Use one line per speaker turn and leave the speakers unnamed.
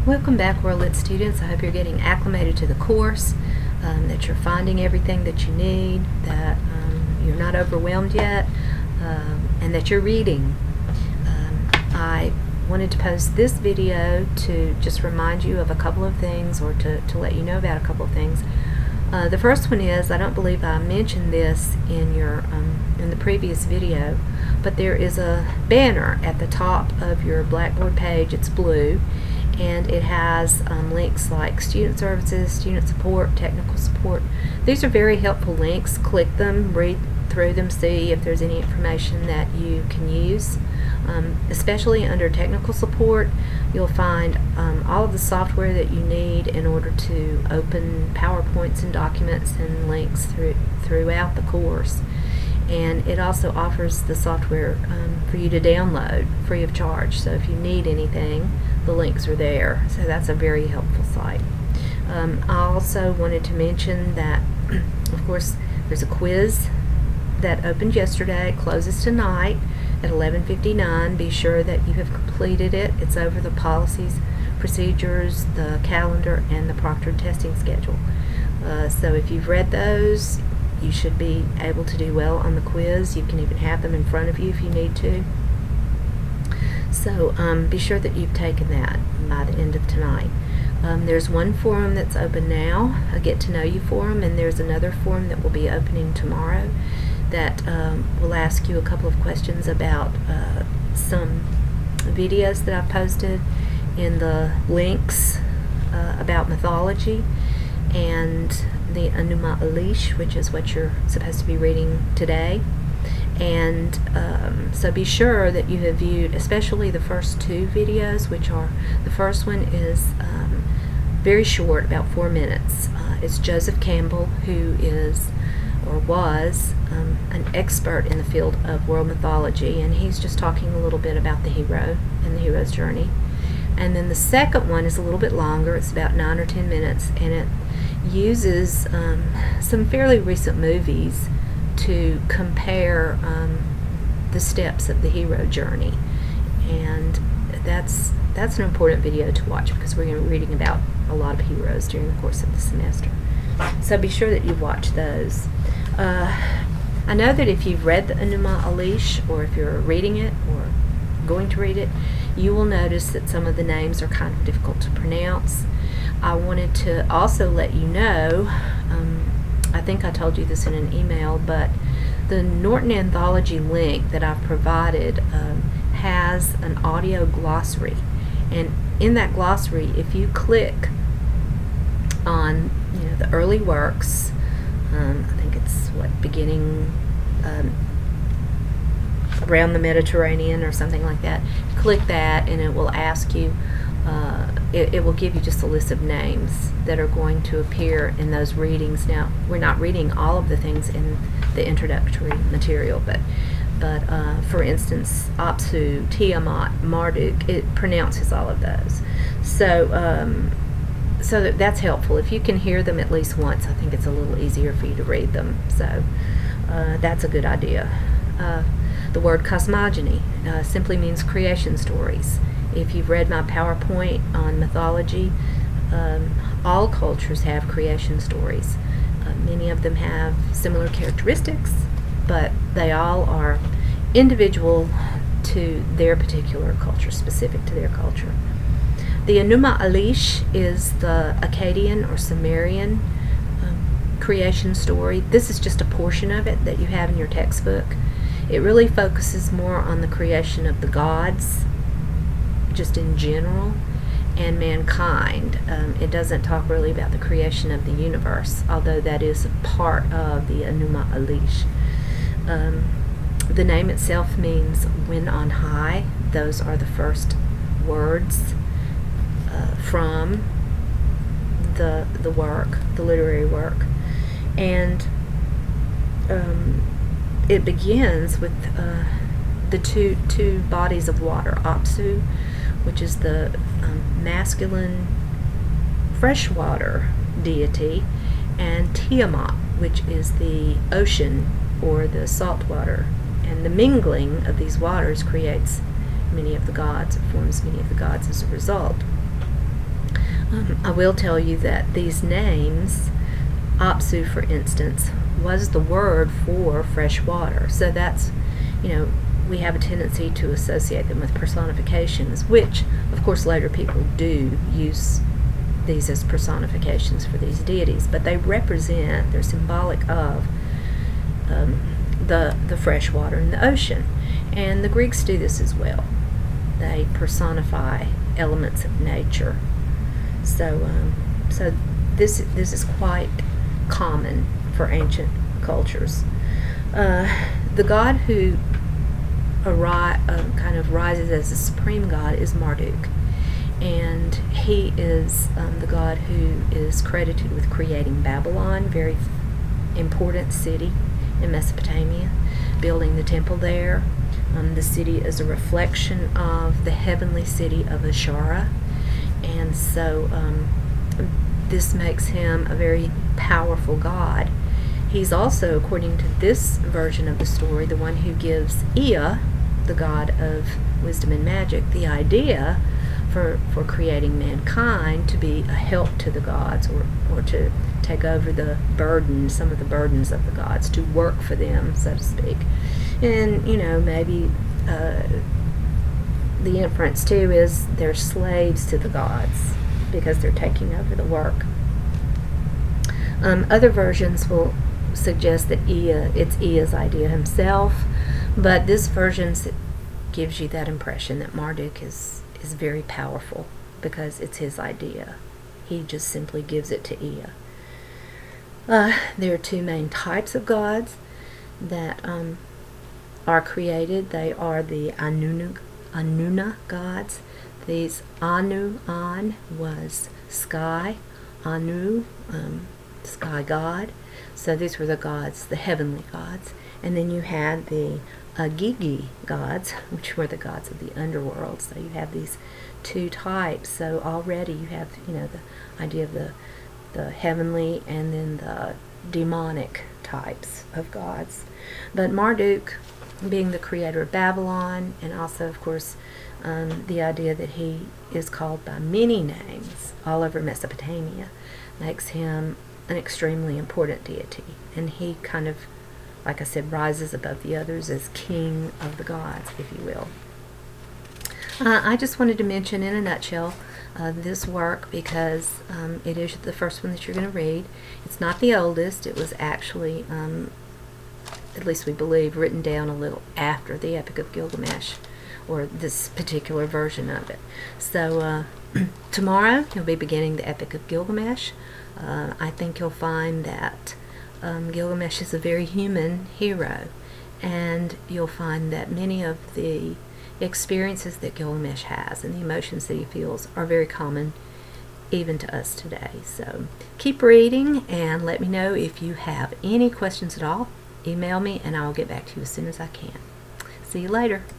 Welcome back, World Lit students. I hope you're getting acclimated to the course, that you're finding everything that you need, that you're not overwhelmed yet, and that you're reading. I wanted to post this video to just remind you of a couple of things, or to let you know about a couple of things. The first one is, I don't believe I mentioned this in the previous video, but there is a banner at the top of your Blackboard page. It's blue, and it has links like student services, student support, technical support. These are very helpful links. Click them, read through them, see if there's any information that you can use. Especially under technical support, you'll find all of the software that you need in order to open PowerPoints and documents and links throughout the course. And it also offers the software for you to download free of charge. So if you need anything, the links are there. So that's a very helpful site. I also wanted to mention that, of course, there's a quiz that opened yesterday. It closes tonight at 11:59. Be sure that you have completed it. It's over the policies, procedures, the calendar, and the proctored testing schedule. So if you've read those, you should be able to do well on the quiz. You can even have them in front of you if you need to. So be sure that you've taken that by the end of tonight. There's one forum that's open now, a Get to Know You forum, and there's another forum that will be opening tomorrow that will ask you a couple of questions about some videos that I've posted in the links about mythology and the Enuma Elish, which is what you're supposed to be reading today. And so be sure that you have viewed especially the first two videos, which are, the first one is very short, about 4 minutes. It's Joseph Campbell, who is or was an expert in the field of world mythology, and he's just talking a little bit about the hero and the hero's journey. And then the second one is a little bit longer. It's about 9 or 10 minutes, and it uses some fairly recent movies to compare the steps of the hero journey. And that's an important video to watch, because we're going to be reading about a lot of heroes during the course of the semester. So be sure that you watch those. I know that if you've read the Enuma Elish, or if you're reading it or going to read it, you will notice that some of the names are kind of difficult to pronounce. I wanted to also let you know, I think I told you this in an email, but the Norton Anthology link that I've provided has an audio glossary. And in that glossary, if you click on the early works, I think it's beginning around the Mediterranean or something like that. Click that, and it will ask you, it will give you just a list of names that are going to appear in those readings. Now, we're not reading all of the things in the introductory material, but for instance, Apsu, Tiamat, Marduk, it pronounces all of those. So that's helpful. If you can hear them at least once, I think it's a little easier for you to read them. So that's a good idea. The word cosmogony simply means creation stories. If you've read my PowerPoint on mythology, all cultures have creation stories. Many of them have similar characteristics, but they all are individual to their particular culture, specific to their culture. The Enuma Elish is the Akkadian or Sumerian creation story. This is just a portion of it that you have in your textbook. It really focuses more on the creation of the gods, just in general, and mankind. It doesn't talk really about the creation of the universe, although that is a part of the Enuma Elish. The name itself means when on high. Those are the first words from the work, the literary work. And it begins with the two bodies of water, Apsu, which is the masculine freshwater deity, and Tiamat, which is the ocean or the salt water. And the mingling of these waters creates many of the gods, it forms many of the gods as a result. I will tell you that these names, Apsu, for instance, was the word for fresh water. So that's, we have a tendency to associate them with personifications, which, of course, later people do use these as personifications for these deities, but they're symbolic of the fresh water in the ocean. And the Greeks do this as well. They personify elements of nature. So this is quite common for ancient cultures. The god who kind of rises as the supreme god is Marduk, and he is the god who is credited with creating Babylon, very important city in Mesopotamia, building the temple there. The city is a reflection of the heavenly city of Ashara, and so this makes him a very powerful god. He's also, according to this version of the story, the one who gives Ea, the god of wisdom and magic, the idea for creating mankind to be a help to the gods, or to take over some of the burdens of the gods, to work for them, so to speak. And, maybe the inference too is they're slaves to the gods because they're taking over the work. Other versions will suggest that it's Ea's idea himself, but this version gives you that impression that Marduk is very powerful because it's his idea. He just simply gives it to Ea. There are two main types of gods that are created. They are the Anuna gods. These An was sky, Anu, sky god. So these were the gods, the heavenly gods. And then you had the Agigi gods, which were the gods of the underworld. So you have these two types. So already you have, the idea of the heavenly and then the demonic types of gods. But Marduk, being the creator of Babylon, and also, of course, the idea that he is called by many names all over Mesopotamia, makes him an extremely important deity. And he kind of, like I said, rises above the others as king of the gods, if you will. I just wanted to mention in a nutshell this work because it is the first one that you're going to read. It's not the oldest. It was actually, at least we believe, written down a little after the Epic of Gilgamesh, or this particular version of it. So tomorrow you'll be beginning the Epic of Gilgamesh. I think you'll find that Gilgamesh is a very human hero, and you'll find that many of the experiences that Gilgamesh has and the emotions that he feels are very common even to us today. So keep reading and let me know if you have any questions at all. Email me and I'll get back to you as soon as I can. See you later.